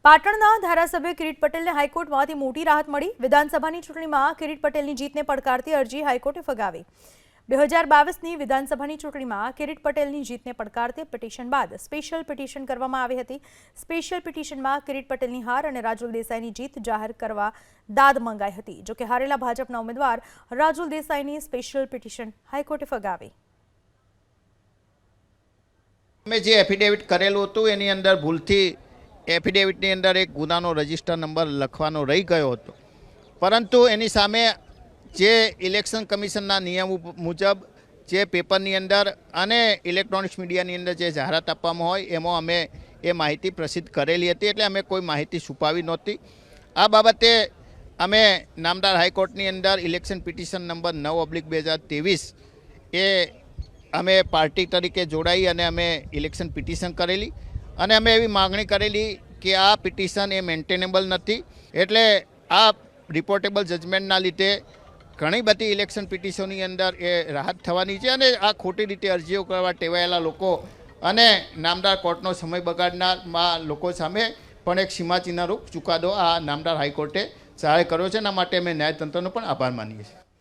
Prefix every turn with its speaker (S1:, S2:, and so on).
S1: પાટણના ધારાસભ્ય કિરીટ પટેલને હાઈકોર્ટમાંથી મોટી રાહત મળી। વિધાનસભાની ચૂંટણીમાં કિરીટ પટેલની જીતને પડકારતી અરજી હાઈકોર્ટે ફગાવી। 2022ની વિધાનસભાની ચૂંટણીમાં કિરીટ પટેલની જીતને પડકારતી પિટિશન બાદ સ્પેશિયલ પિટિશન કરવામાં આવી હતી। સ્પેશિયલ પિટિશનમાં કિરીટ પટેલની હાર અને રાજુલ દેસાઈની જીત જાહેર કરવા દાદ મંગાઈ હતી। જો કે હારેલા ભાજપના ઉમેદવાર રાજુલ દેસાઈની સ્પેશિયલ પિટિશન હાઈકોર્ટે ફગાવી।
S2: મેં જે એફિડેવિટ કરેલું હતું એની અંદર ભૂલથી એફિડેવિટની અંદર એક ગુનાનો રજિસ્ટર નંબર લખવાનો રહી ગયો હતો, પરંતુ એની સામે જે ઇલેક્શન કમિશનના નિયમ મુજબ જે પેપરની અંદર અને ઇલેક્ટ્રોનિક્સ મીડિયાની અંદર જે જાહેરાત આપવામાં હોય એમાં અમે એ માહિતી પ્રસિદ્ધ કરેલી હતી, એટલે અમે કોઈ માહિતી છુપાવી નહોતી। આ બાબતે અમે નામદાર હાઈકોર્ટની અંદર ઇલેક્શન પિટિશન નંબર 9/2023 એ અમે પાર્ટી તરીકે જોડાઈ અને અમે ઇલેક્શન પિટિશન કરેલી અને અમે એવી માગણી કરેલી કે આ પિટિશન એ મેન્ટેનેબલ નથી, એટલે આ રિપોર્ટેબલ જજમેન્ટના લીધે ઘણી બધી ઇલેક્શન પિટિશનની અંદર એ રાહત થવાની છે અને આ ખોટી રીતે અરજીઓ કરવા ટેવાયેલા લોકો અને નામદાર કોર્ટનો સમય બગાડનાર લોકો સામે પણ એક સીમાચિહ્નરૂપ ચુકાદો આ નામદાર હાઈકોર્ટે જાહેર કર્યો છે। એના માટે અમે ન્યાયતંત્રનો પણ આભાર માનીએ છીએ।